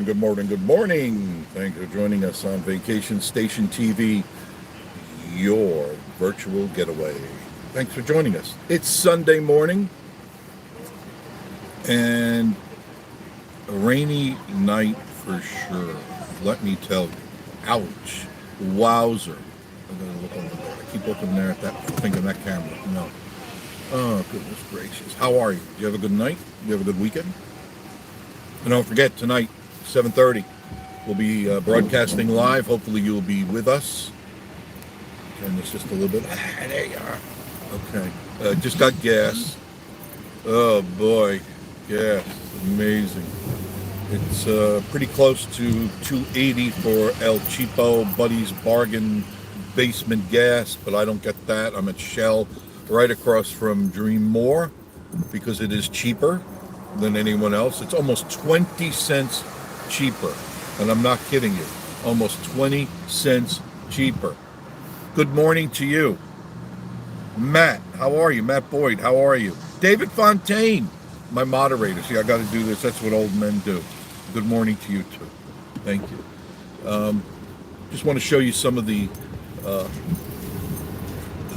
Good morning, good morning. Thanks for joining us on Vacation Station TV, your virtual getaway. Thanks for joining us. It's Sunday morning and a rainy night for sure. Let me tell you. Ouch. Wowzer. I'm going to look over there. I keep looking there at that, thinking that camera. No. Oh, goodness gracious. How are you? Do you have a good night? Do you have a good weekend? And don't forget, tonight, 7:30. We'll be broadcasting live. Hopefully you'll be with us. Turn this just a little bit. There you are. Okay. Just got gas. Oh boy. Gas. Amazing. It's pretty close to $2.80 for El Cheapo Buddy's Bargain Basement Gas, but I don't get that. I'm at Shell right across from Dream More because it is cheaper than anyone else. It's almost 20 cents cheaper. And I'm not kidding you. Almost 20 cents cheaper. Good morning to you. Matt, how are you? Matt Boyd, how are you? David Fontaine, my moderator. See, I got to do this. That's what old men do. Good morning to you, too. Thank you. Just want to show you some of the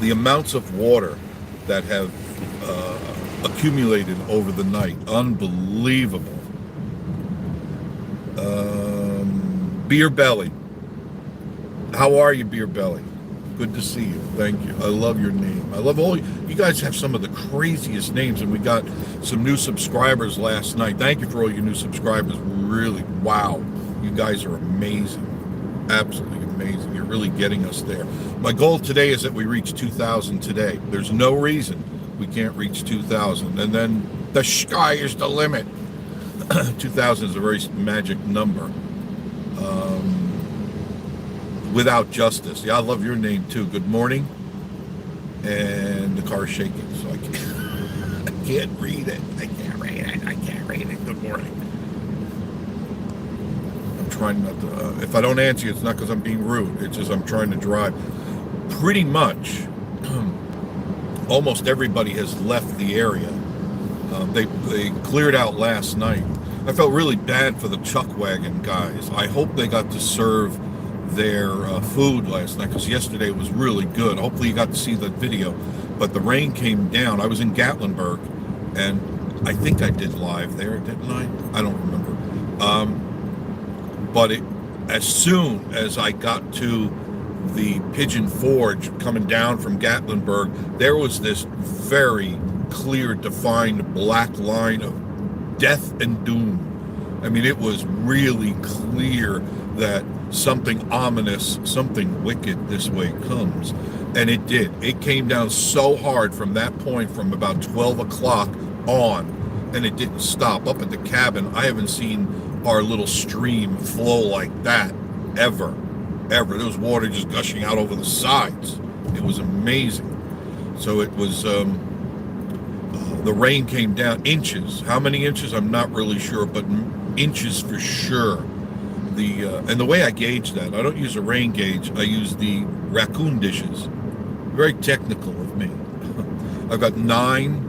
amounts of water that have accumulated over the night. Unbelievable. Beer Belly. How are you, Beer Belly? Good to see you. Thank you. I love your name. I love all you guys have some of the craziest names, and we got some new subscribers last night. Thank you for all your new subscribers. Really, wow. You guys are amazing. Absolutely amazing. You're really getting us there. My goal today is that we reach 2,000 today. There's no reason we can't reach 2,000. And then the sky is the limit. 2,000 is a very magic number. Without justice. Yeah, I love your name too. Good morning. And the car's shaking, so I can't read it. I can't read it. Good morning. I'm trying not to. If I don't answer you, it's not because I'm being rude. It's just I'm trying to drive. Pretty much, almost everybody has left the area. They cleared out last night. I felt really bad for the chuck wagon guys. I hope they got to serve their food last night, because yesterday was really good. Hopefully you got to see the video, but the rain came down. I was in Gatlinburg, and I think I did live there, didn't I? I don't remember. But as soon as I got to the Pigeon Forge coming down from Gatlinburg, there was this very clear, defined black line of death and doom. I mean, it was really clear that something ominous, something wicked this way comes. And it did. It came down so hard from that point, from about 12 o'clock on, and it didn't stop. Up at the cabin, I haven't seen our little stream flow like that ever. There was water just gushing out over the sides. It was amazing. So it was, the rain came down inches. How many inches? I'm not really sure, but inches for sure. And the way I gauge that, I don't use a rain gauge. I use the raccoon dishes. Very technical of me. I've got nine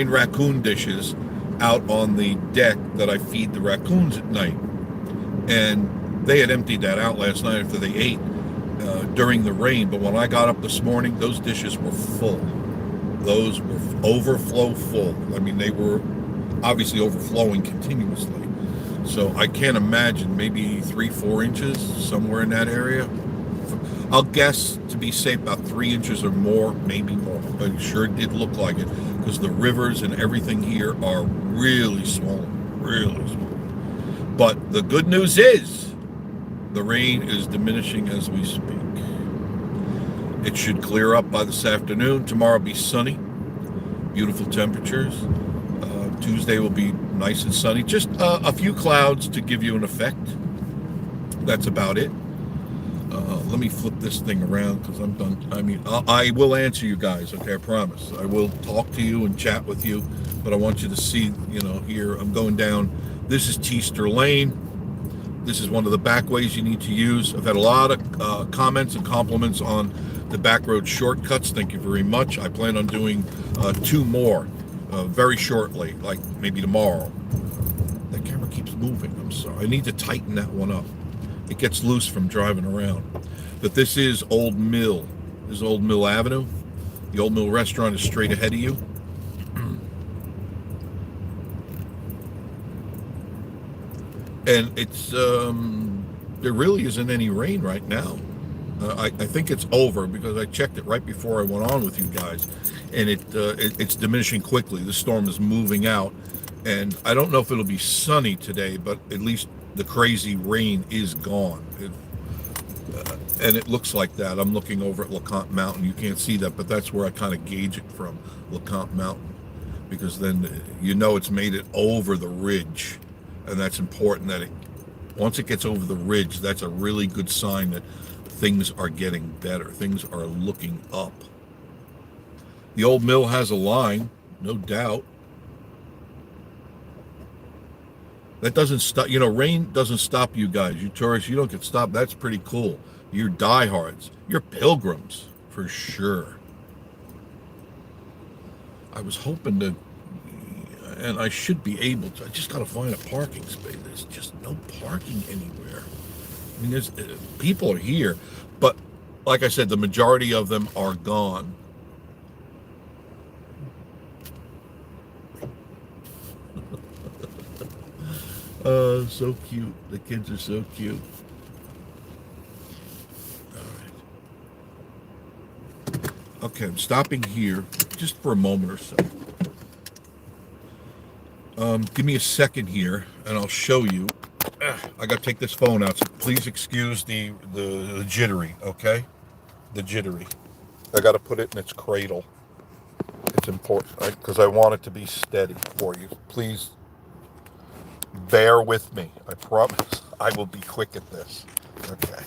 raccoon dishes out on the deck that I feed the raccoons at night. And they had emptied that out last night after they ate during the rain. But when I got up this morning, those dishes were full. Those were overflow full. I mean, they were obviously overflowing continuously. So I can't imagine, maybe 3-4 inches, somewhere in that area. I'll guess, to be safe, about 3 inches or more, maybe more. But it sure did look like it, because the rivers and everything here are really swollen, really swollen. But the good news is, the rain is diminishing as we speak. It should clear up by this afternoon. Tomorrow will be sunny, beautiful temperatures. Tuesday will be nice and sunny. Just a few clouds to give you an effect. That's about it. Let me flip this thing around because I'm done. I mean, I will answer you guys, okay, I promise. I will talk to you and chat with you, but I want you to see, here I'm going down. This is Teaster Lane. This is one of the back ways you need to use. I've had a lot of comments and compliments on the Backroad shortcuts. Thank you very much. I plan on doing 2 more very shortly, like maybe tomorrow. That camera moving. I'm sorry. I need to tighten that one up. It gets loose from driving around. But this is Old Mill. This is Old Mill Avenue. The Old Mill restaurant is straight ahead of you. And it's, there really isn't any rain right now. I think it's over because I checked it right before I went on with you guys. And it's diminishing quickly. The storm is moving out. And I don't know if it'll be sunny today, but at least the crazy rain is gone. And it looks like that. I'm looking over at LeConte Mountain. You can't see that, but that's where I kind of gauge it from, LeConte Mountain. Because then you know it's made it over the ridge. And that's important that once it gets over the ridge, that's a really good sign that things are getting better. Things are looking up. The Old Mill has a line, no doubt. That doesn't stop, rain doesn't stop you guys. You tourists, you don't get stopped. That's pretty cool. You're diehards. You're pilgrims, for sure. I was hoping to, and I should be able to, I just got to find a parking space. There's just no parking anywhere. I mean, people are here, but like I said, the majority of them are gone. So cute. The kids are so cute. All right. Okay, I'm stopping here just for a moment or so. Give me a second here, and I'll show you. I got to take this phone out, so please excuse the jittery, okay? The jittery. I got to put it in its cradle. It's important, right? Because I want it to be steady for you. Please bear with me. I promise I will be quick at this. Okay.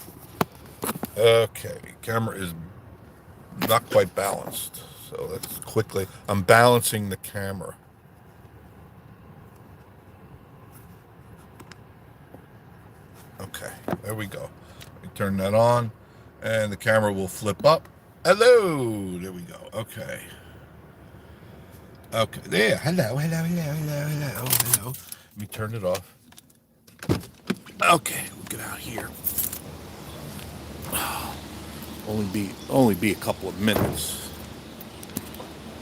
Okay. Camera is not quite balanced. So let's quickly. I'm balancing the camera. Okay. There we go. We turn that on, and the camera will flip up. Hello. There we go. Okay. Okay. There. Hello. Let me turn it off. Okay, we'll get out here. Only be a couple of minutes.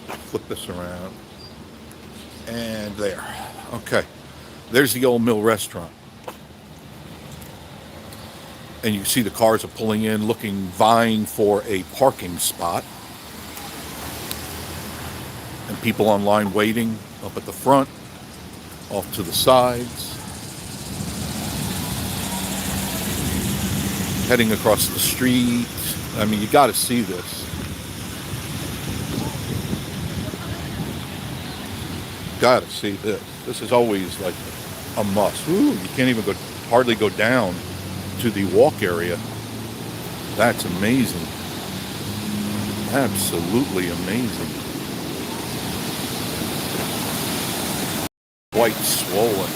Flip this around. And there. Okay. There's the Old Mill restaurant. And you see the cars are pulling in, vying for a parking spot. And people online waiting up at the front, off to the sides. Heading across the street. I mean, you got to see this. Got to see this. This is always like a must. Ooh, you can't even hardly go down to the walk area. That's amazing. Absolutely amazing. Quite swollen.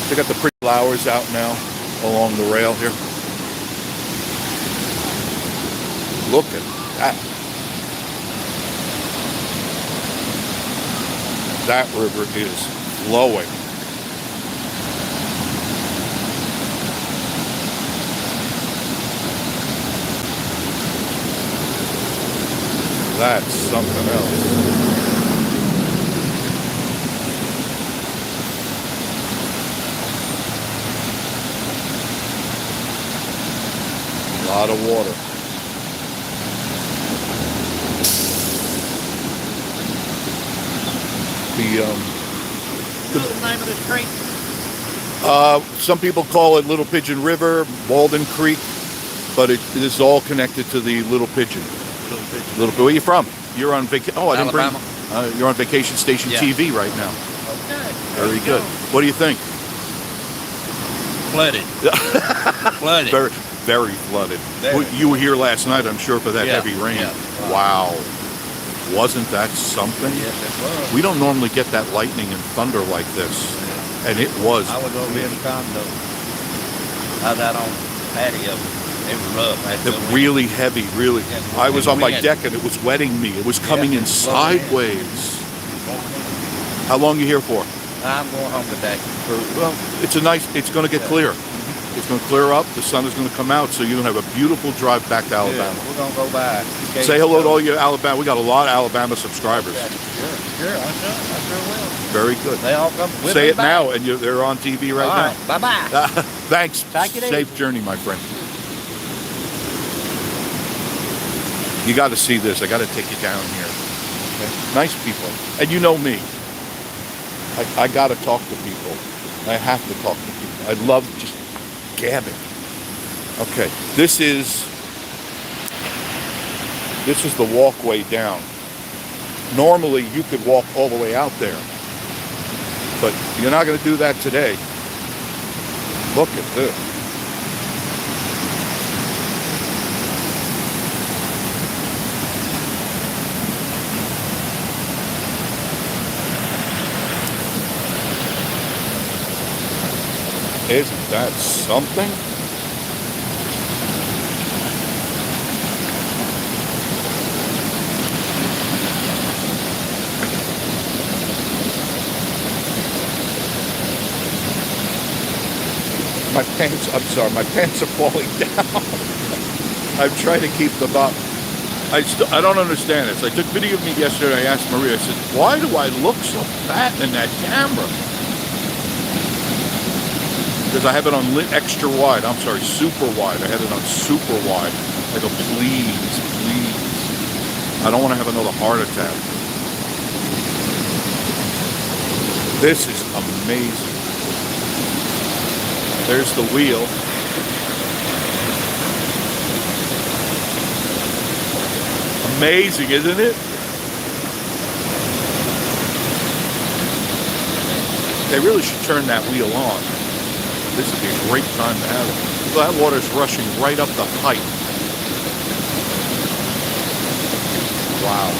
They got the pretty flowers out now along the rail here. Look at that. That river is flowing. That's something else. A lot of water. What's the name of this creek? Some people call it Little Pigeon River, Walden Creek, but it is all connected to the Little Pigeon. Where are you from? You're on vacation. Oh, I didn't Alabama. bring. You're on Vacation Station TV right now. Okay. Very good. What do you think? Flooded. Flooded. Very, very flooded. You were here last night, I'm sure, for that heavy rain. Yeah. Wow. Wasn't that something? Yes, it was. We don't normally get that lightning and thunder like this. And it was. I was over in the condo. I was out on the patio. It was rough. Really heavy, really. I was on my deck and it was wetting me. It was coming in in. sideways. How long are you here for? I'm going home today. Well, it's going to get clear. It's going to clear up. The sun is going to come out, so you're going to have a beautiful drive back to Alabama. Good. We're going to go by. Say hello to all your Alabama. We got a lot of Alabama subscribers. Sure, I sure will. Very good. They all come. Say it now, and they're on TV right now. Bye-bye. Thanks. Take it easy. Safe journey, my friend. You got to see this. I got to take you down here. Okay? Nice people. And you know me. I got to talk to people. I have to talk to people. I love just gabbing. Okay. This is the walkway down. Normally, you could walk all the way out there. But you're not going to do that today. Look at this. Isn't that something? My pants are falling down. I'm trying to keep them up. I don't understand this. I took video of me yesterday. I asked Maria, I said, why do I look so fat in that camera? Because I have it on extra wide. I'm sorry, super wide. I had it on super wide. I go, please. I don't want to have another heart attack. This is amazing. There's the wheel. Amazing, isn't it? They really should turn that wheel on. This would be a great time to have it. So that water's rushing right up the pipe. Wow.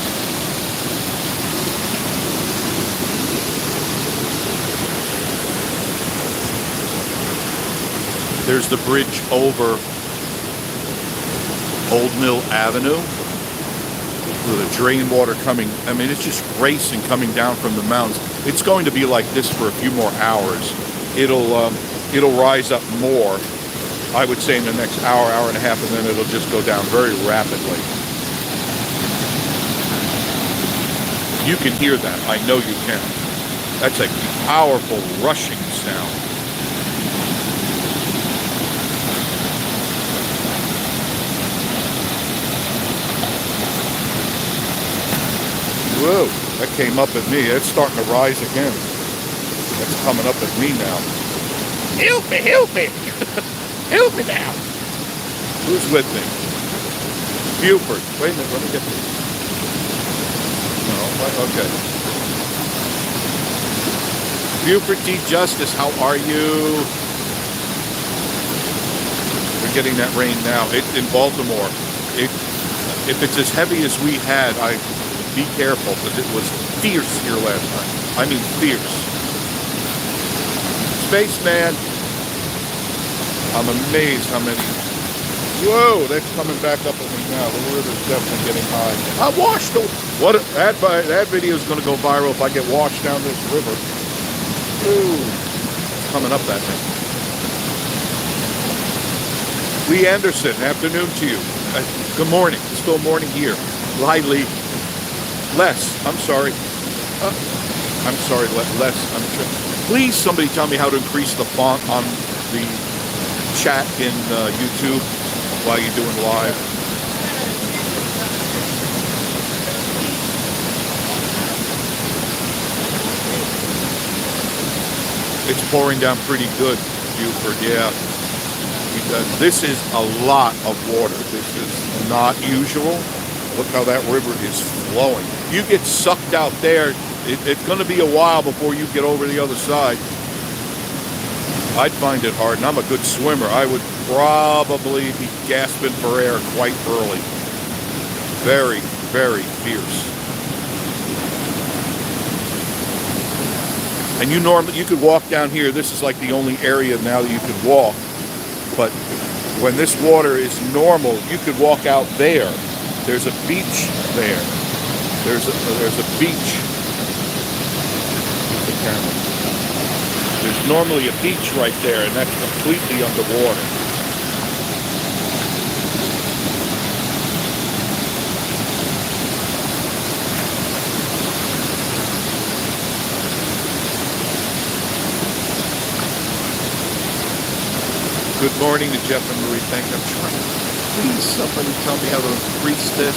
There's the bridge over Old Mill Avenue with the drain water coming. I mean, it's just racing coming down from the mountains. It's going to be like this for a few more hours. It'll rise up more, I would say, in the next hour and a half, and then it'll just go down very rapidly. You can hear that. I know you can. That's a powerful rushing sound. Whoa, that came up at me. It's starting to rise again. It's coming up at me now. Help me! Help me now! Who's with me? Buford. Wait a minute, let me get this. No, okay. Buford T. Justice, how are you? We're getting that rain now. In Baltimore. If it's as heavy as we had, be careful, because it was fierce here last night. I mean fierce. Spaceman. I'm amazed how many. Whoa, that's coming back up at me now. The river's definitely getting high. I washed the. That video is going to go viral if I get washed down this river. Ooh, it's coming up that way. Lee Anderson, afternoon to you. Good morning. It's still morning here. Lee. Les, I'm sorry. I'm sorry, Les. Please, somebody tell me how to increase the font on the chat in YouTube while you're doing live. It's pouring down pretty good, Buford, yeah. Because this is a lot of water. This is not usual. Look how that river is flowing. You get sucked out there, it's going to be a while before you get over the other side. I'd find it hard, and I'm a good swimmer. I would probably be gasping for air quite early. Very, very fierce. And you could walk down here. This is like the only area now that you could walk. But when this water is normal, you could walk out there. There's a beach there. There's a beach. The camera. normally a beach right there, and that's completely underwater. Good morning to Jeff and Marie. Thank you. I'm trying. Please, somebody tell me how to increase this.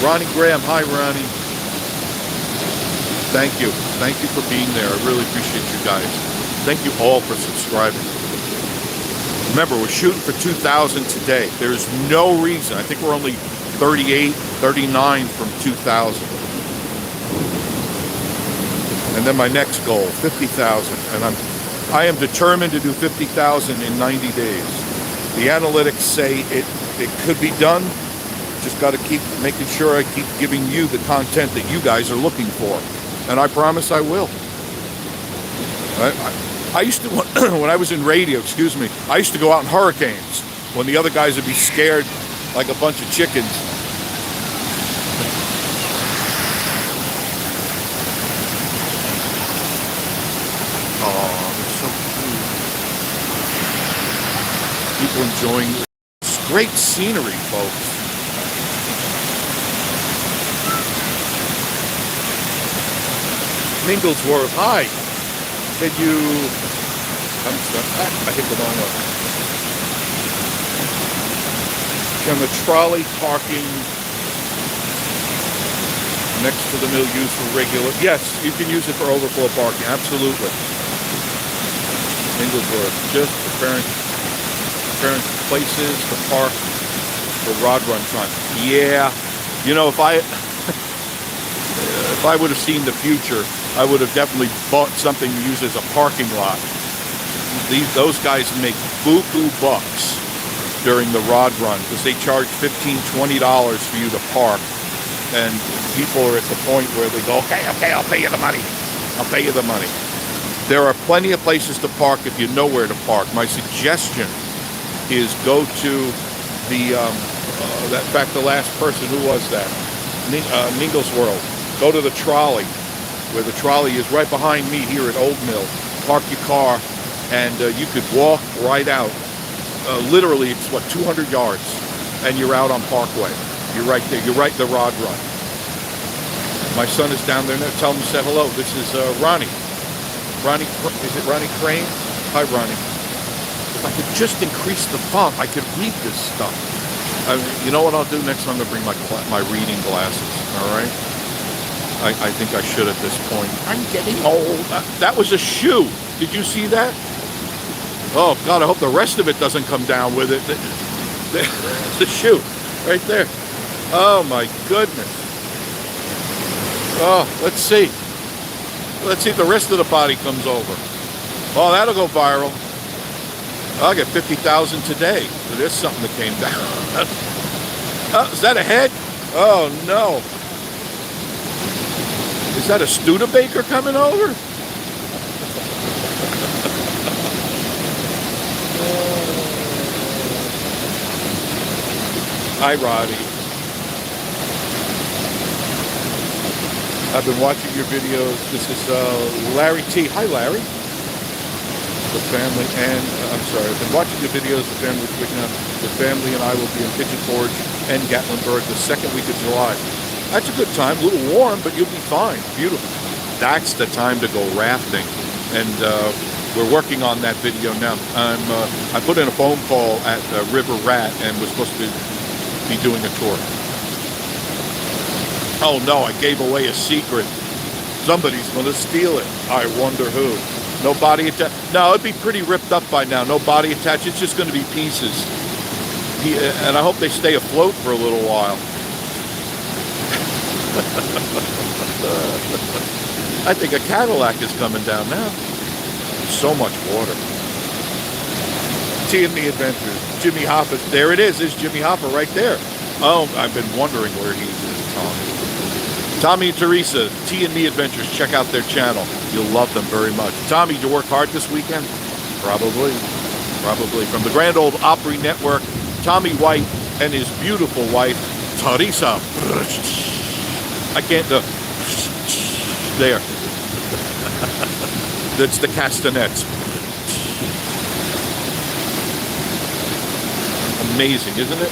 Ronnie Graham. Hi, Ronnie. Thank you. Thank you for being there. I really appreciate you guys. Thank you all for subscribing. Remember, we're shooting for 2,000 today. There's no reason. I think we're only 38, 39 from 2,000. And then my next goal, 50,000. And I am determined to do 50,000 in 90 days. The analytics say it could be done. Just got to keep making sure I keep giving you the content that you guys are looking for. And I promise I will. I used to, when I was in radio, I used to go out in hurricanes when the other guys would be scared like a bunch of chickens. People enjoying this great scenery, folks. Minglesworth, hi. Can you? I hit the wrong one. Can the trolley parking next to the mill used for regular? Yes, you can use it for overflow parking. Absolutely. Minglesworth, just preparing places to park for rod run time. Yeah, you know, if I would have seen the future, I would have definitely bought something to use as a parking lot. Those guys make buku bucks during the rod run because they charge $15, $20 for you to park, and people are at the point where they go, okay, I'll pay you the money. I'll pay you the money. There are plenty of places to park if you know where to park. My suggestion is go to the, in fact, the last person, who was that? Mingles World. Go to the trolley, where the trolley is right behind me here at Old Mill. Park your car, and you could walk right out. Literally, it's 200 yards, and you're out on Parkway. You're right there. You're right the rod run. My son is down there now. Tell him to say hello. This is Ronnie. Ronnie, is it Ronnie Crane? Hi, Ronnie. If I could just increase the font, I could read this stuff. You know what I'll do next time? I'm going to bring my reading glasses, all right? I think I should at this point. I'm getting old. That was a shoe. Did you see that? Oh, God, I hope the rest of it doesn't come down with it. The shoe, right there. Oh, my goodness. Oh, let's see. Let's see if the rest of the body comes over. Oh, that'll go viral. I'll get 50,000 today. So there's something that came down. Oh, is that a head? Oh, no. Is that a Studebaker coming over? Hi, Roddy. I've been watching your videos. This is Larry T. Hi, Larry. The family and, I've been watching your videos. The family picking up. The family and I will be in Pigeon Forge and Gatlinburg the second week of July. That's a good time. A little warm, but you'll be fine. Beautiful. That's the time to go rafting. And we're working on that video now. I put in a phone call at River Rat, and we're supposed to be doing a tour. Oh no, I gave away a secret. Somebody's going to steal it. I wonder who. No body attached. No, it'd be pretty ripped up by now. No body attached. It's just going to be pieces. And I hope they stay afloat for a little while. I think a Cadillac is coming down now. So much water. T&Me Adventures. Jimmy Hoffa. There it is. There's Jimmy Hoffa right there. Oh, I've been wondering where he is, Tommy. Tommy and Teresa, T&Me Adventures. Check out their channel. You'll love them very much. Tommy, did you work hard this weekend? Probably. Probably. From the Grand Ole Opry Network, Tommy White and his beautiful wife, Teresa. I can't do. There. That's the castanets. Amazing, isn't it?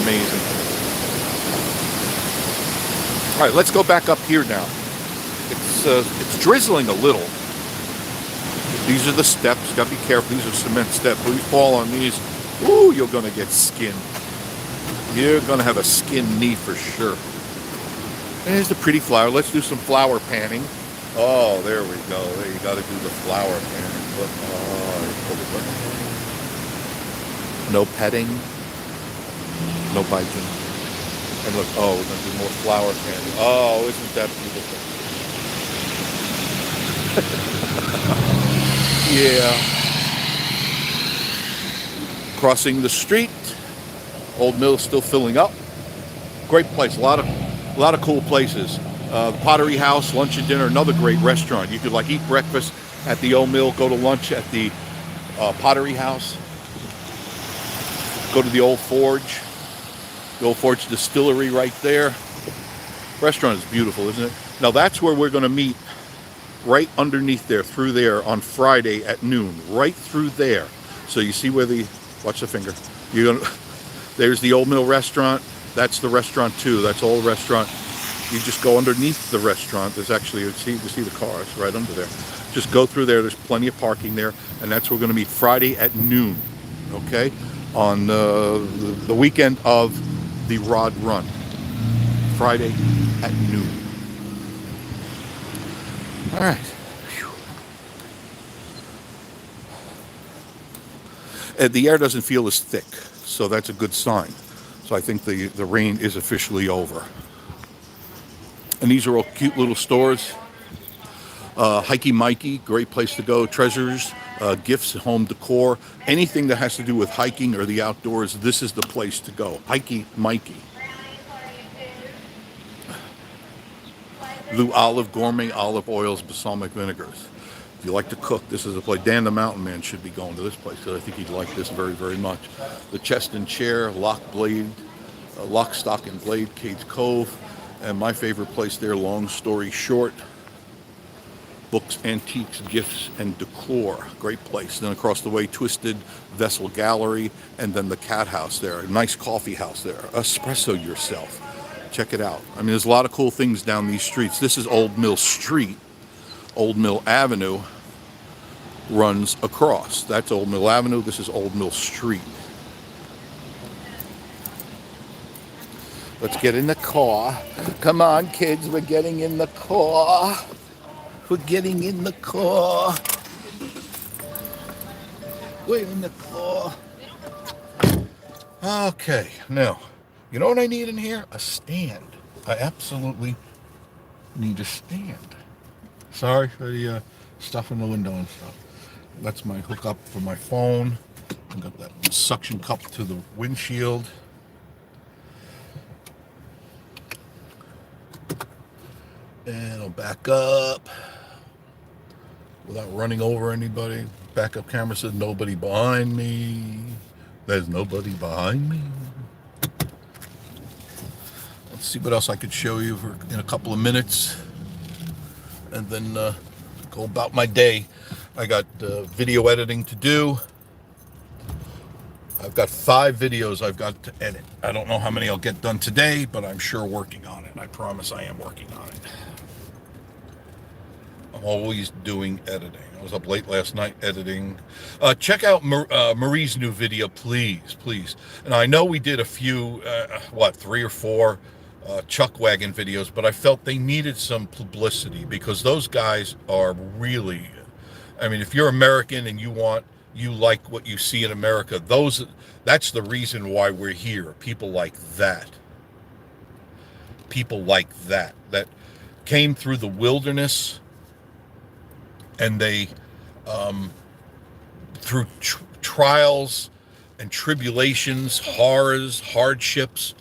Amazing. All right, let's go back up here now. It's drizzling a little. These are the steps. Got to be careful. These are cement steps. When you fall on these, ooh, you're going to get skinned. You're going to have a skinned knee for sure. There's the pretty flower. Let's do some flower panning. Oh, there we go. There, you got to do the flower panning. Look, no petting, no biting. And look, oh, we're going to do more flower panning. Oh, isn't that beautiful? Yeah. Crossing the street. Old Mill still filling up. Great place. A lot of cool places. The Pottery House, lunch and dinner, another great restaurant. You could like eat breakfast at the Old Mill, go to lunch at the Pottery House, go to the Old Forge Distillery right there. Restaurant is beautiful, isn't it? Now that's where we're going to meet, right underneath there, through there on Friday at noon, right through there. So you see where watch the finger. There's the Old Mill restaurant. That's the restaurant too. That's all the restaurant. You just go underneath the restaurant. There's actually, you see the cars right under there. Just go through there. There's plenty of parking there. And that's where we're going to meet Friday at noon. Okay? On the weekend of the Rod Run. Friday at noon. All right. The air doesn't feel as thick, so that's a good sign. So I think the rain is officially over. And these are all cute little stores. Hikey Mikey, great place to go. Treasures, gifts, home decor, anything that has to do with hiking or the outdoors, this is the place to go. Hikey Mikey. Blue Olive, gourmet olive oils, balsamic vinegars. If you like to cook, this is a place. Dan the Mountain Man should be going to this place because I think he'd like this very, very much. The Chest and Chair, Lock, Stock and Blade, Cades Cove. And my favorite place there, Long Story Short, books, antiques, gifts, and decor. Great place. Then across the way, Twisted Vessel Gallery, and then the Cat House there. A nice coffee house there. Espresso yourself. Check it out. I mean, there's a lot of cool things down these streets. This is Old Mill Street. Old Mill Avenue runs across. That's Old Mill Avenue. This is Old Mill Street. Let's get in the car. Come on, kids. We're getting in the car. We're getting in the car. We're in the car. Okay. Now, you know what I need in here? A stand. I absolutely need a stand. Sorry for the stuff in the window and stuff. That's my hookup for my phone. I got that suction cup to the windshield. And I'll back up without running over anybody. Backup camera says nobody behind me. There's nobody behind me. Let's see what else I could show you in a couple of minutes. And then go about my day. I got video editing to do. I've got 5 videos I've got to edit. I don't know how many I'll get done today, but I'm sure working on it. I promise I am working on it. I'm always doing editing. I was up late last night editing. Check out Marie's new video, please. And I know we did a few, 3 or 4 Chuck Wagon videos, but I felt they needed some publicity because those guys are really, I mean, if you're American and you like what you see in America, that's the reason why we're here. People like that came through the wilderness, and they through trials and tribulations, horrors, hardships,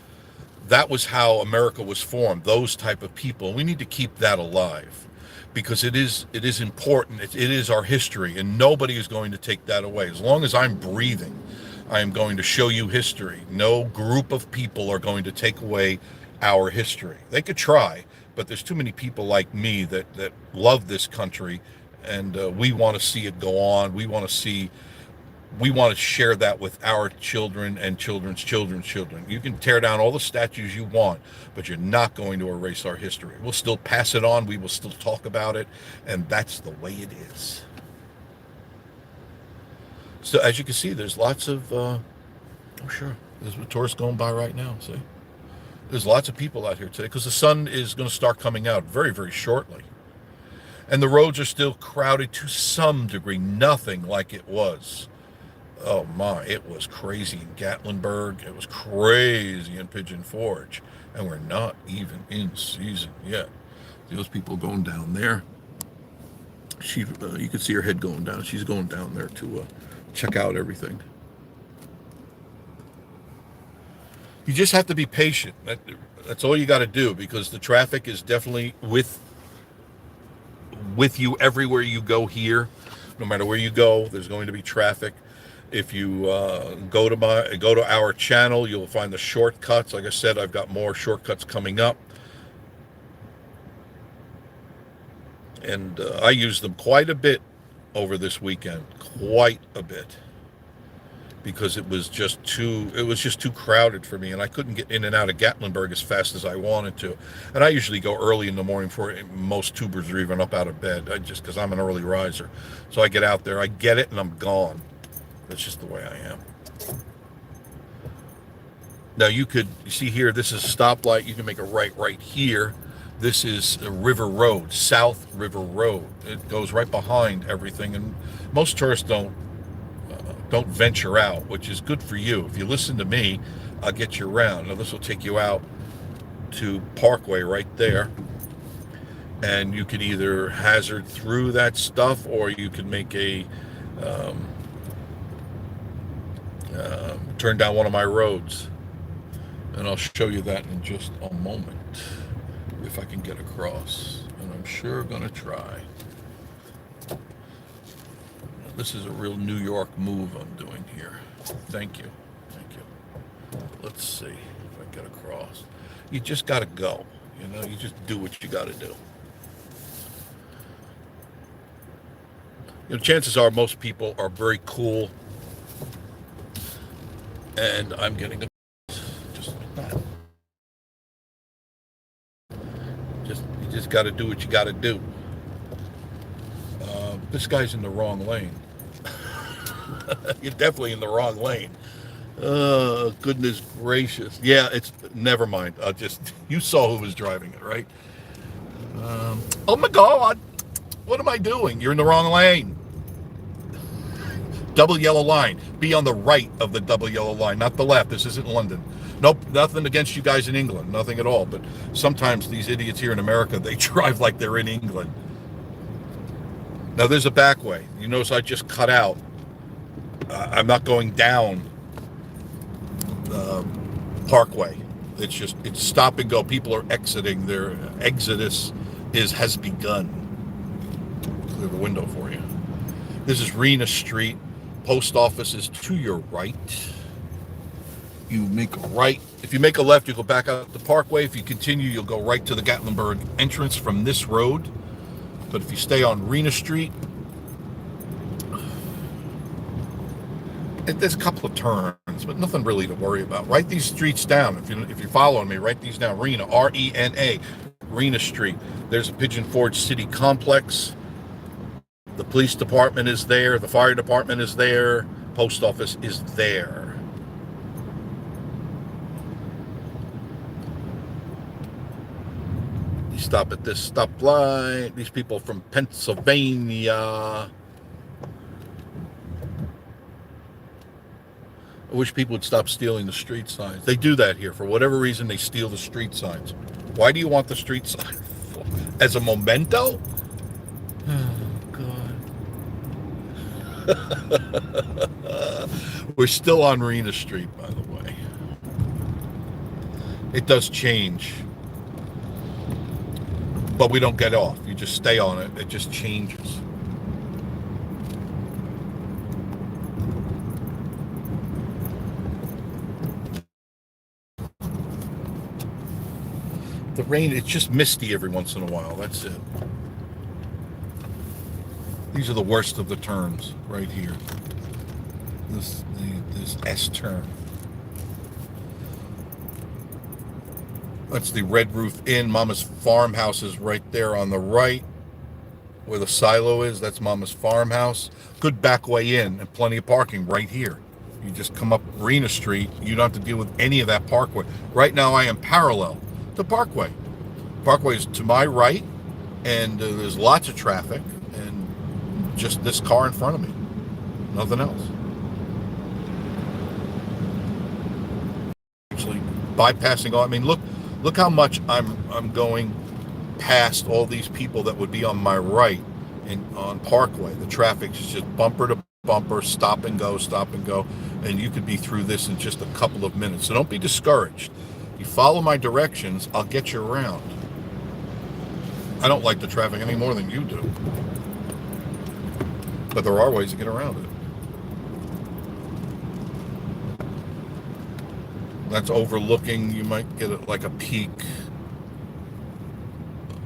that was how America was formed. Those type of people. We need to keep that alive because it is important. It is our history, and nobody is going to take that away. As long as I'm breathing, I am going to show you history. No group of people are going to take away our history. They could try, but there's too many people like me that love this country, and we want to see it go on. We want to share that with our children and children's children's children. You can tear down all the statues you want, but you're not going to erase our history. We'll still pass it on. We will still talk about it, and that's the way it is. So as you can see, there's lots of, oh sure, there's a tourist going by right now, see? There's lots of people out here today because the sun is going to start coming out very, very shortly. And the roads are still crowded to some degree, nothing like it was. Oh my, it was crazy in Gatlinburg. It was crazy in Pigeon Forge. And we're not even in season yet. Those people going down there. You can see her head going down. She's going down there to check out everything. You just have to be patient. That's all you got to do, because the traffic is definitely with you everywhere you go here. No matter where you go, there's going to be traffic. If you go to our channel, you'll find the shortcuts. Like I said, I've got more shortcuts coming up, and I used them quite a bit over this weekend, quite a bit, because it was just too crowded for me, and I couldn't get in and out of Gatlinburg as fast as I wanted to. And I usually go early in the morning before most tubers are even up out of bed, just because I'm an early riser. So I get out there, I get it, and I'm gone. That's just the way I am. Now you see here, this is a stoplight. You can make a right here. This is a River Road, South River Road. It goes right behind everything, and most tourists don't venture out, which is good for you. If you listen to me, I'll get you around. Now this will take you out to Parkway right there, and you can either hazard through that stuff, or you can make a turn down one of my roads, and I'll show you that in just a moment if I can get across, and I'm sure gonna try. This is a real New York move I'm doing here. Thank you. Let's see if I get across. You just got to go. You just do what you got to do. Chances are most people are very cool, and I'm getting just like that. You just got to do what you got to do. This guy's in the wrong lane. You're definitely in the wrong lane. Oh, goodness gracious. Yeah, never mind. You saw who was driving it, right? Oh my God. What am I doing? You're in the wrong lane. Double yellow line. Be on the right of the double yellow line, not the left. This isn't London. Nope, nothing against you guys in England. Nothing at all. But sometimes these idiots here in America, they drive like they're in England. Now there's a back way. You notice I just cut out. I'm not going down Parkway. It's stop and go. People are exiting. Their exodus has begun. Clear the window for you. This is Rena Street. Post office is to your right. You make a right. If you make a left, you go back out the Parkway. If you continue, you'll go right to the Gatlinburg entrance from this road. But if you stay on Rena Street, there's a couple of turns, but nothing really to worry about. Write these streets down. If you're following me, write these down. Rena, R-E-N-A, Rena Street. There's a Pigeon Forge City Complex. The police department is there. The fire department is there. Post office is there. You stop at this stoplight. These people from Pennsylvania. I wish people would stop stealing the street signs. They do that here. For whatever reason, they steal the street signs. Why do you want the street sign? As a memento? Oh, God. We're still on Rena Street, by the way. It does change. But we don't get off. You just stay on it. It just changes. The rain. It's just misty every once in a while. That's it. These are the worst of the turns right here. This S turn. That's the Red Roof Inn. Mama's farmhouse is right there on the right, where the silo is. That's Mama's farmhouse. Good back way in and plenty of parking right here. You just come up Rena Street. You don't have to deal with any of that parkway. Right now I am parallel to Parkway. Parkway is to my right, and there's lots of traffic, and just this car in front of me. Nothing else. Actually, bypassing all. I mean, look how much I'm going past all these people that would be on my right on Parkway. The traffic is just bumper to bumper, stop and go, and you could be through this in just a couple of minutes. So don't be discouraged. You follow my directions, I'll get you around. I don't like the traffic any more than you do, but there are ways to get around it. That's overlooking. You might get it like a peak.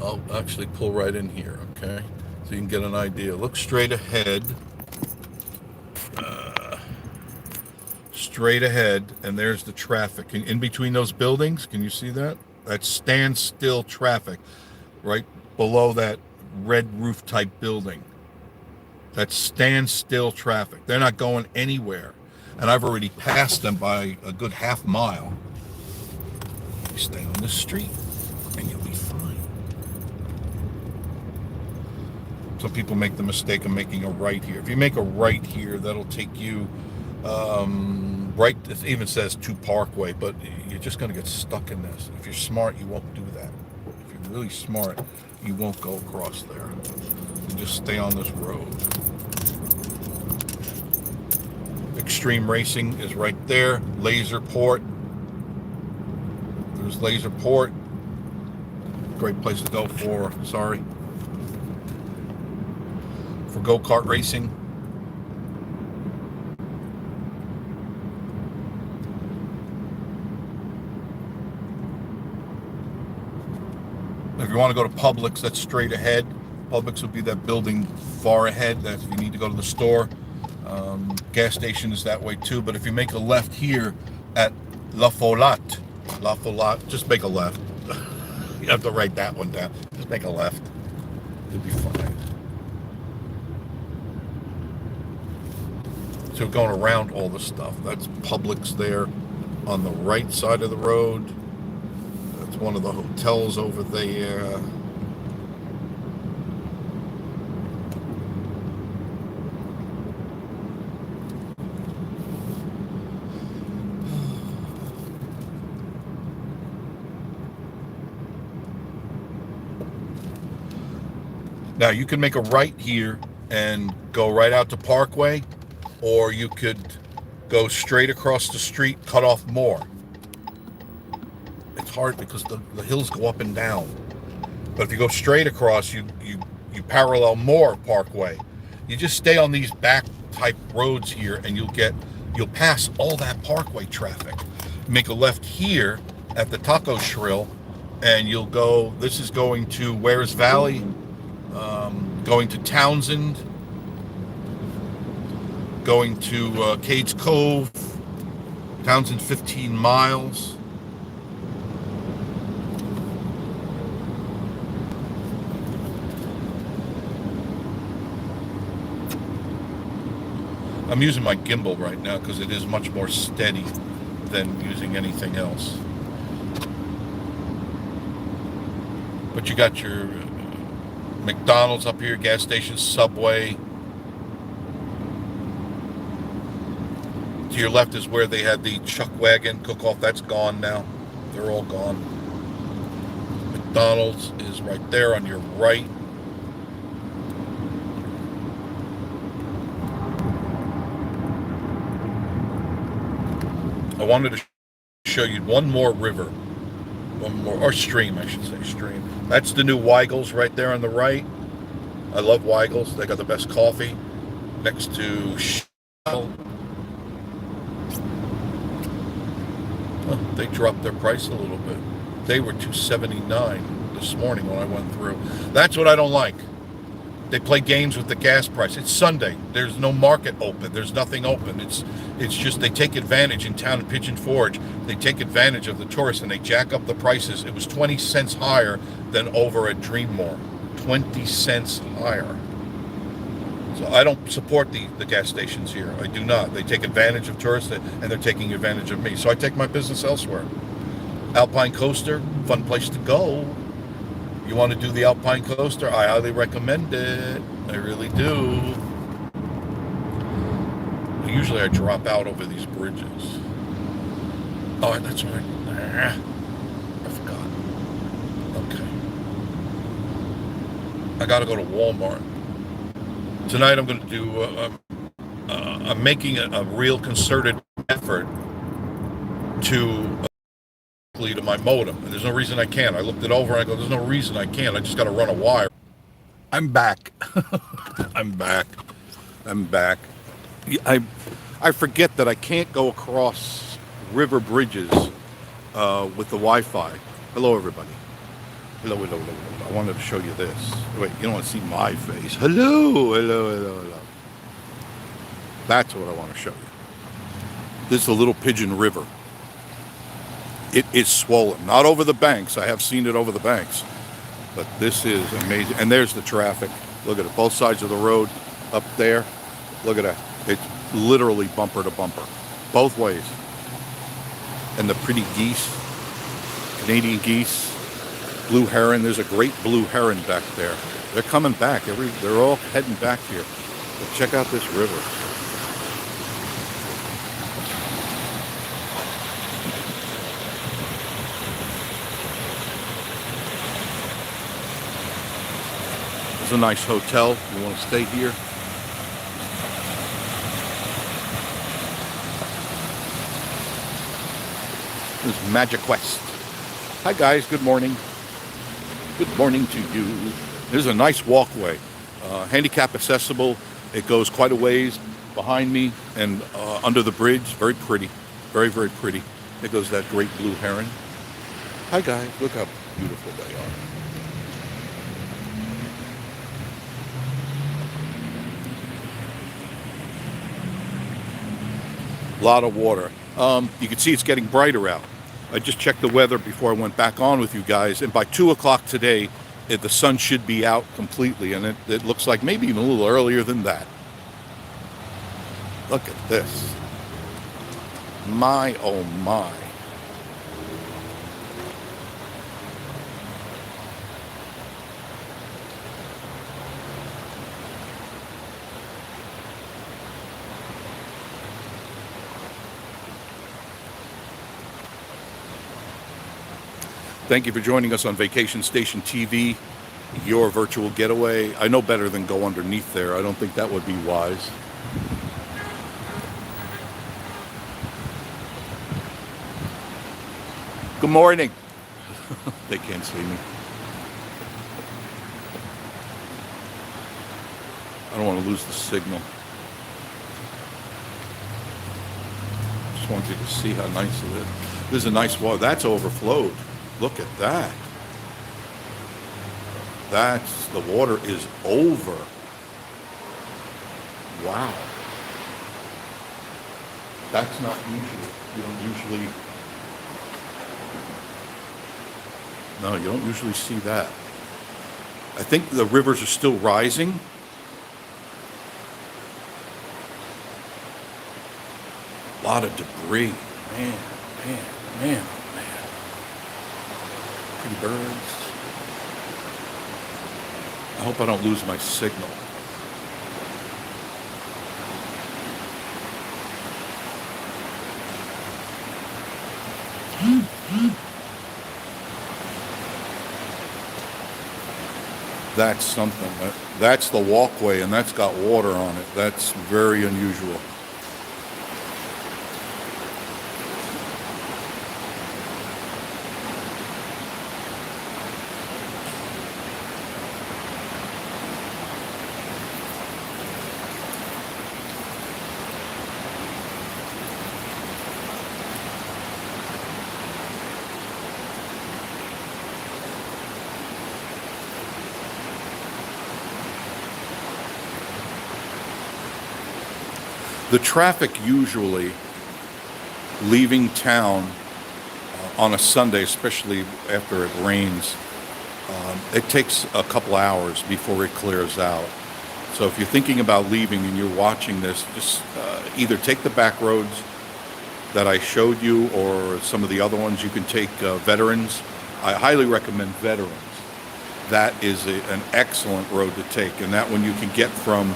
I'll actually pull right in here, okay? So you can get an idea. Look straight ahead. Straight ahead, and there's the traffic. In between those buildings, can you see that? That's standstill traffic right below that red roof type building. That's standstill traffic. They're not going anywhere. And I've already passed them by a good half mile. You stay on this street and you'll be fine. Some people make the mistake of making a right here. If you make a right here, that'll take you right. It even says to Parkway, but you're just going to get stuck in this. If you're smart, you won't do that. If you're really smart, you won't go across there. You just stay on this road. Extreme Racing is right there. Laserport. There's Laserport. Great place to go for go-kart racing. If you want to go to Publix, that's straight ahead. Publix would be that building far ahead. That's if you need to go to the store. Gas station is that way too. But if you make a left here at La Follette, just make a left. You have to write that one down. Just make a left. You'll be fine. So going around all the stuff. That's Publix there on the right side of the road. That's one of the hotels over there. Now you can make a right here and go right out to Parkway, or you could go straight across the street, cut off more. It's hard because the hills go up and down. But if you go straight across, you parallel more Parkway. You just stay on these back type roads here, and you'll pass all that Parkway traffic. Make a left here at the Taco Shrill, and you'll go. This is going to Wares Valley. Going to Townsend, going to Cades Cove, Townsend 15 miles. I'm using my gimbal right now because it is much more steady than using anything else. But you got your McDonald's up here, gas station, Subway. To your left is where they had the Chuck Wagon cook-off. That's gone now. They're all gone. McDonald's is right there on your right. I wanted to show you one more river. One more, or stream, I should say, stream. That's the new Weigel's right there on the right. I love Weigel's. They got the best coffee. Next to Shell. Oh, they dropped their price a little bit. They were $2.79 this morning when I went through. That's what I don't like. They play games with the gas price. It's Sunday. There's no market open. There's nothing open. It's just they take advantage in town in Pigeon Forge. They take advantage of the tourists and they jack up the prices. It was 20 cents higher than over at Dreammore. 20 cents higher. So I don't support the gas stations here. I do not. They take advantage of tourists and they're taking advantage of me. So I take my business elsewhere. Alpine Coaster, fun place to go. You want to do the Alpine Coaster? I highly recommend it. I really do. Usually I drop out over these bridges. Oh, that's right. I forgot. Okay. I got to go to Walmart. Tonight I'm going to do, I'm making a real concerted effort to my modem. And there's no reason I can't. I looked it over and I go, there's no reason I can't. I just got to run a wire. I'm back. I'm back. I forget that I can't go across river bridges with the Wi-Fi. Hello, everybody. Hello. I wanted to show you this. Wait, you don't want to see my face. Hello. That's what I want to show you. This is the little Pigeon River. It is swollen. Not over the banks. I have seen it over the banks. But this is amazing. And there's the traffic. Look at it. Both sides of the road up there. Look at that. It's literally bumper to bumper. Both ways. And the pretty geese. Canadian geese. Blue heron. There's a great blue heron back there. They're coming back. They're all heading back here. But check out this river. It's a nice hotel. You want to stay here? This is Magic Quest. Hi guys, good morning. Good morning to you. There's a nice walkway, handicap accessible. It goes quite a ways behind me and under the bridge. Very pretty, very pretty. There goes that great blue heron. Hi guys, look how beautiful they are. A lot of water. You can see it's getting brighter out. I just checked the weather before I went back on with you guys, and by 2 o'clock today, the sun should be out completely, and it looks like maybe even a little earlier than that. Look at this. My, oh my. Thank you for joining us on Vacation Station TV, your virtual getaway. I know better than go underneath there. I don't think that would be wise. Good morning. They can't see me. I don't want to lose the signal. Just want you to see how nice it is. There's a nice water. That's overflowed. Look at that. The water is over. Wow. That's not usual. You don't usually see that. I think the rivers are still rising. A lot of debris. Man. Pretty birds. I hope I don't lose my signal. That's something. That's the walkway, and that's got water on it. That's very unusual. The traffic usually leaving town on a Sunday, especially after it rains, it takes a couple hours before it clears out. So if you're thinking about leaving and you're watching this, just either take the back roads that I showed you, or some of the other ones. You can take Veterans. I highly recommend Veterans. That is an excellent road to take, and that one you can get from,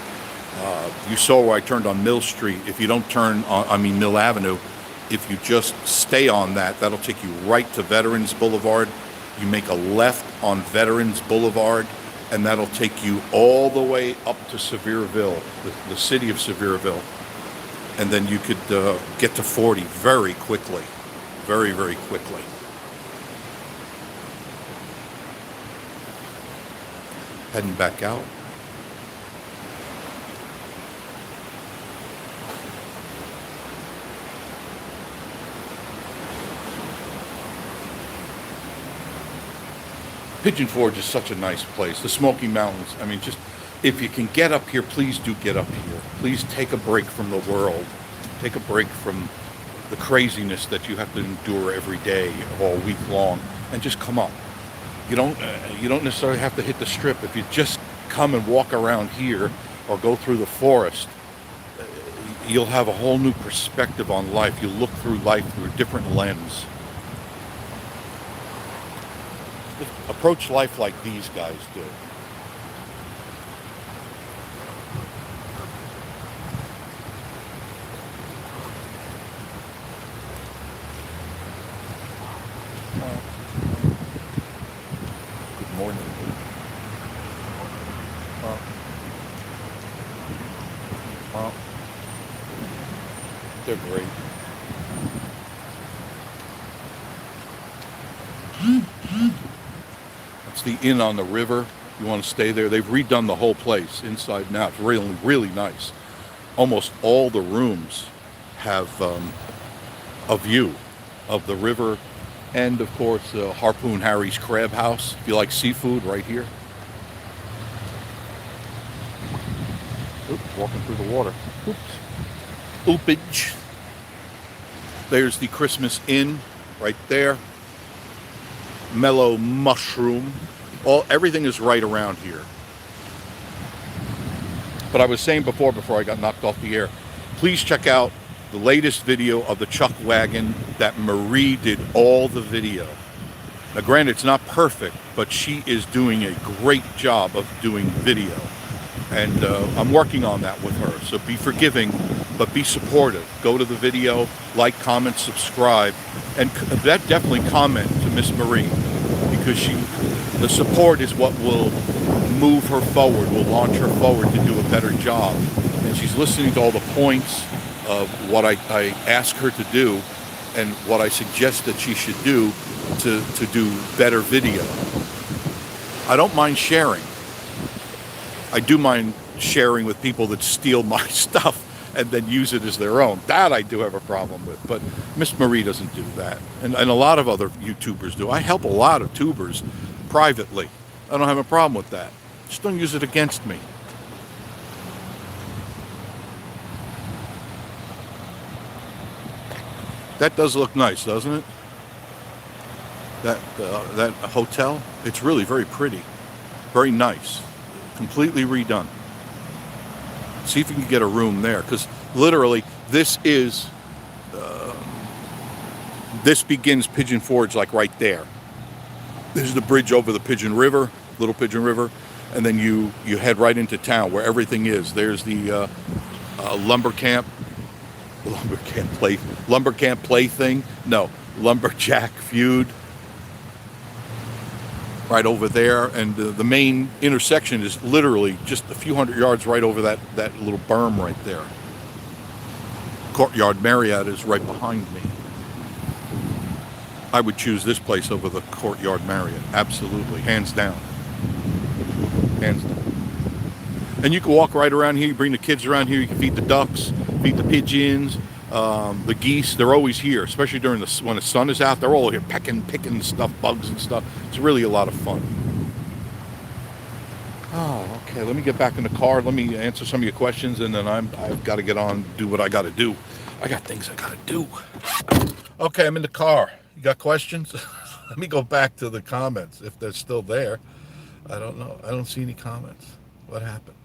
you saw where I turned on Mill Street. If you don't turn on, Mill Avenue, if you just stay on that, that'll take you right to Veterans Boulevard. You make a left on Veterans Boulevard, and that'll take you all the way up to Sevierville, the city of Sevierville. And then you could get to 40 very quickly, very, very quickly. Heading back out. Pigeon Forge is such a nice place. The Smoky Mountains, I mean, just, if you can get up here, please do get up here. Please take a break from the world. Take a break from the craziness that you have to endure every day, all week long, and just come up. You don't necessarily have to hit the strip. If you just come and walk around here or go through the forest, you'll have a whole new perspective on life. You'll look through life through a different lens. Approach life like these guys do. Good morning. They're great. It's the Inn on the River. You want to stay there. They've redone the whole place inside and out. It's really, really nice. Almost all the rooms have a view of the river, and of course Harpoon Harry's Crab House. If you like seafood, right here. Oops, walking through the water. Oops. Oopage. There's the Christmas Inn right there. Mellow Mushroom. Everything is right around here. But I was saying before I got knocked off the air, please check out the latest video of the Chuck Wagon that Marie did all the video. Now granted, it's not perfect, but she is doing a great job of doing video. And I'm working on that with her. So be forgiving, but be supportive. Go to the video, like, comment, subscribe, and that definitely comment to Miss Marie, because the support is what will move her forward, will launch her forward to do a better job. And she's listening to all the points of what I ask her to do and what I suggest that she should do to do better video. I don't mind sharing. I do mind sharing with people that steal my stuff and then use it as their own. That I do have a problem with. But Miss Marie doesn't do that. And a lot of other YouTubers do. I help a lot of tubers privately. I don't have a problem with that. Just don't use it against me. That does look nice, doesn't it? That hotel, it's really very pretty. Very nice. Completely redone. See if you can get a room there, because literally this begins Pigeon Forge, like right there. This is the bridge over the Pigeon River, Little Pigeon River, and then you head right into town where everything is. There's the lumberjack feud. Right over there, and the main intersection is literally just a few hundred yards right over that little berm right there. Courtyard Marriott is right behind me. I would choose this place over the Courtyard Marriott, absolutely, hands down. Hands down. And you can walk right around here, you bring the kids around here, you can feed the ducks, feed the pigeons, the geese. They're always here, especially during when the sun is out. They're all here picking stuff, bugs and stuff. It's really a lot of fun. Oh, okay. Okay, let me get back in the car. Let me answer some of your questions, and then I've got to get on, do what I got to do. I got things I got to do. Okay, I'm in the car. You got questions? Let me go back to the comments if they're still there. I don't know. I don't see any comments. What happened?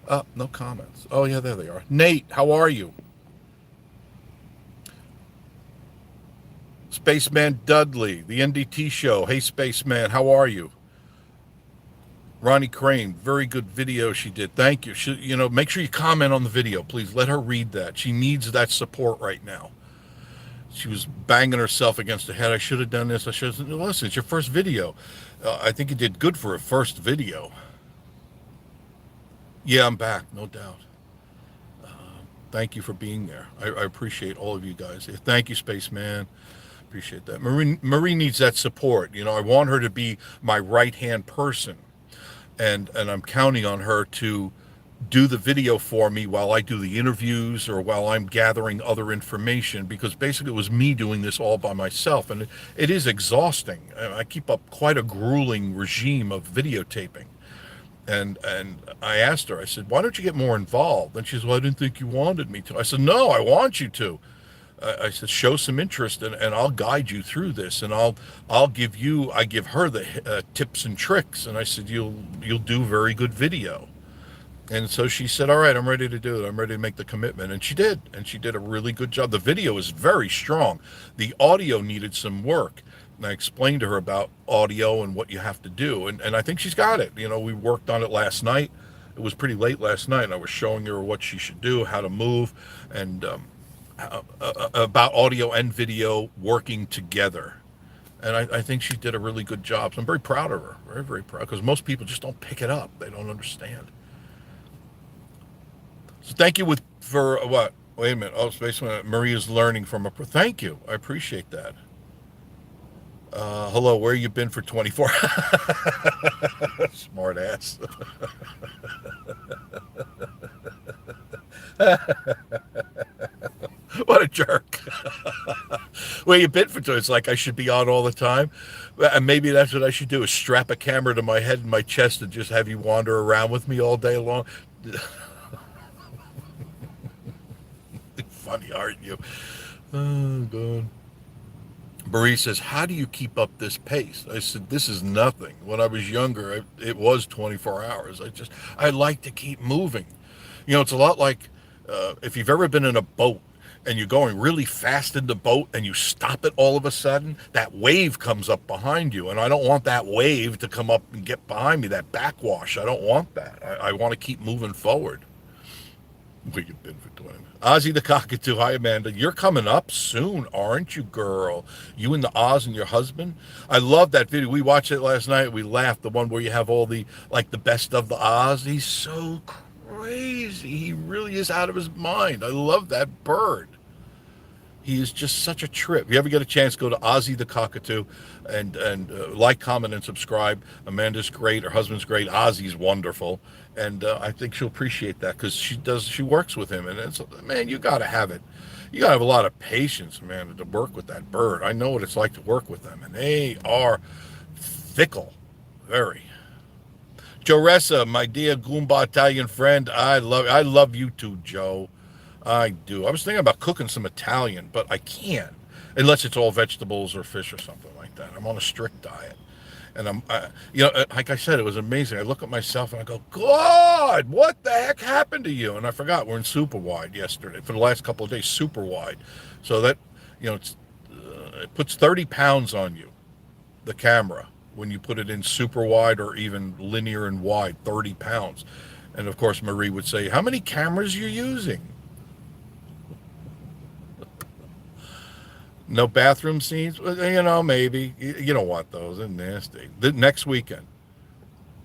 Oh, no comments. Oh, yeah, there they are. Nate, how are you? Spaceman Dudley, the NDT show. Hey, Spaceman, how are you? Ronnie Crane, very good video she did. Thank you. Make sure you comment on the video, please. Let her read that. She needs that support right now. She was banging herself against the head. I should have done this. I should have. Listen, it's your first video. I think you did good for a first video. Yeah, I'm back, no doubt. Thank you for being there. I appreciate all of you guys. Thank you, Spaceman. Appreciate that. Marie needs that support. I want her to be my right-hand person. And I'm counting on her to do the video for me while I do the interviews or while I'm gathering other information, because basically it was me doing this all by myself, and it is exhausting. I keep up quite a grueling regime of videotaping. And I asked her, I said, why don't you get more involved? And she said, well, I didn't think you wanted me to. I said, no, I want you to. I said, show some interest, and I'll guide you through this, and I give her the tips and tricks. And I said, you'll do very good video. And so she said, all right, I'm ready to do it. I'm ready to make the commitment. And she did a really good job. The video is very strong. The audio needed some work. And I explained to her about audio and what you have to do. And I think she's got it. We worked on it last night. It was pretty late last night, and I was showing her what she should do, how to move, and about audio and video working together. And I think she did a really good job. So I'm very proud of her. Very, very proud. Because most people just don't pick it up. They don't understand. So thank you for what? Wait a minute. Oh, Spaceman, Maria's learning from a... Thank you. I appreciate that. Hello, where you been for 24? Smart ass. What a jerk. Where you been for 24? It's like I should be on all the time. And maybe that's what I should do, is strap a camera to my head and my chest and just have you wander around with me all day long. Funny, aren't you? Oh, God. Marie says, how do you keep up this pace? I said, this is nothing. When I was younger, it was 24 hours. I like to keep moving. It's a lot like if you've ever been in a boat and you're going really fast in the boat and you stop it all of a sudden, that wave comes up behind you. And I don't want that wave to come up and get behind me, that backwash. I don't want that. I want to keep moving forward. Where you been for 20 minutes? Ozzy the Cockatoo. Hi, Amanda. You're coming up soon, aren't you, girl? You and the Oz and your husband. I love that video. We watched it last night. We laughed. The one where you have all the best of the Oz. He's so crazy. He really is out of his mind. I love that bird. He is just such a trip. If you ever get a chance, go to Ozzy the Cockatoo and like, comment, and subscribe. Amanda's great. Her husband's great. Ozzy's wonderful. And I think she'll appreciate that, because she works with him. And it's, man, you got to have it. You got to have a lot of patience, man, to work with that bird. I know what it's like to work with them. And they are fickle. Very. Joe Ressa, my dear Goomba Italian friend. I love you too, Joe. I do. I was thinking about cooking some Italian, but I can't unless it's all vegetables or fish or something like that. I'm on a strict diet, and like I said, it was amazing. I look at myself and I go, God, what the heck happened to you? And I forgot we're in super wide yesterday for the last couple of days, super wide, so that it puts 30 pounds on you, the camera, when you put it in super wide or even linear and wide, 30 pounds. And of course, Marie would say, how many cameras you're using? No bathroom scenes? Maybe. You don't want those. They're nasty. The next weekend.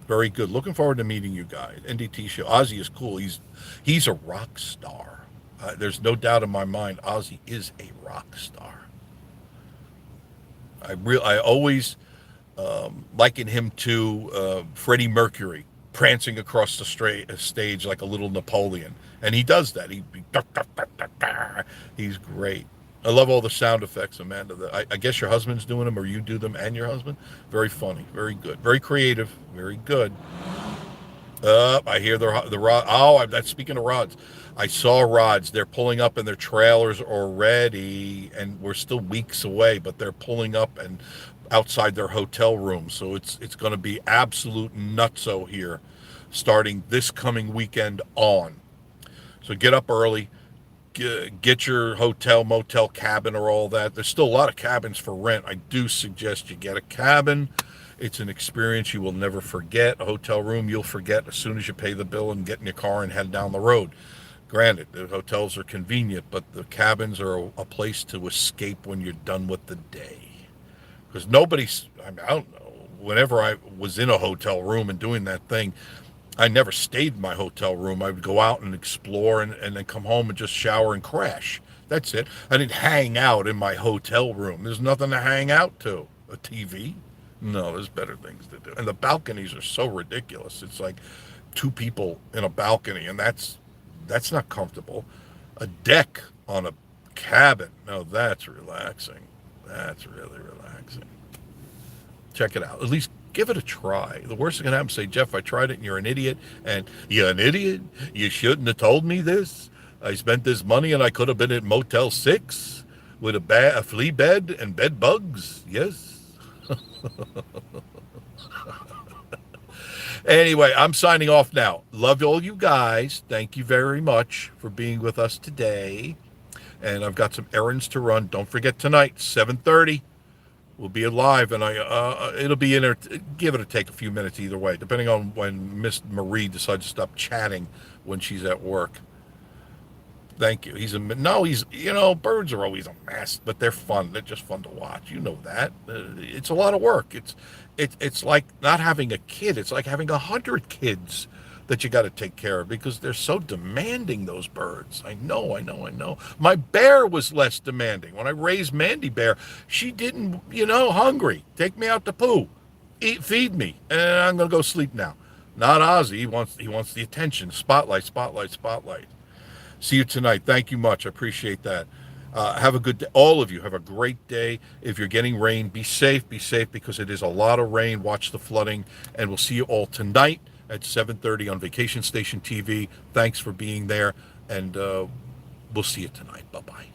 Very good. Looking forward to meeting you guys. NDT show. Ozzy is cool. He's a rock star. There's no doubt in my mind Ozzy is a rock star. I always liken him to Freddie Mercury, prancing across the stage like a little Napoleon. And he does that. He's great. I love all the sound effects, Amanda. I guess your husband's doing them, or you do them and your husband. Very funny, very good, very creative, very good. I hear the rod. Oh, that's speaking of rods. I saw rods. They're pulling up in their trailers already, and we're still weeks away, but they're pulling up and outside their hotel room. So it's going to be absolute nutso here, starting this coming weekend on. So get up early, get your hotel, motel, cabin, or all that. There's still a lot of cabins for rent. I do suggest you get a cabin. It's an experience you will never forget. A hotel room you'll forget as soon as you pay the bill and get in your car and head down the road. Granted, the hotels are convenient, but the cabins are a place to escape when you're done with the day. Because nobody's, I mean, I don't know, whenever I was in a hotel room and doing that thing, I never stayed in my hotel room. I would go out and explore and then come home and just shower and crash. That's it. I didn't hang out in my hotel room. There's nothing to hang out to. A TV? No, there's better things to do. And the balconies are so ridiculous. It's like two people in a balcony, and that's not comfortable. A deck on a cabin. No, that's relaxing. That's really relaxing. Check it out. At least give it a try. The worst thing can happen is say, Jeff, I tried it and you're an idiot. And you're an idiot? You shouldn't have told me this. I spent this money and I could have been at Motel 6 with a flea bed and bed bugs. Yes. Anyway, I'm signing off now. Love all you guys. Thank you very much for being with us today. And I've got some errands to run. Don't forget tonight, 7:30. We'll be live, and it'll be in there. Give it a take a few minutes either way, depending on when Miss Marie decides to stop chatting when she's at work. Thank you. Birds are always a mess, but they're fun. They're just fun to watch. You know that. It's a lot of work. It's like not having a kid. It's like having 100 kids that you got to take care of because they're so demanding, those birds. I know. My bear was less demanding. When I raised Mandy Bear, she didn't, hungry. Take me out to poo. Feed me. And I'm going to go sleep now. Not Ozzy. He wants the attention. Spotlight. See you tonight. Thank you much. I appreciate that. Have a good day. All of you have a great day. If you're getting rain, be safe because it is a lot of rain. Watch the flooding. And we'll see you all tonight at 7:30 on Vacation Station TV. Thanks for being there. And we'll see you tonight. Bye-bye.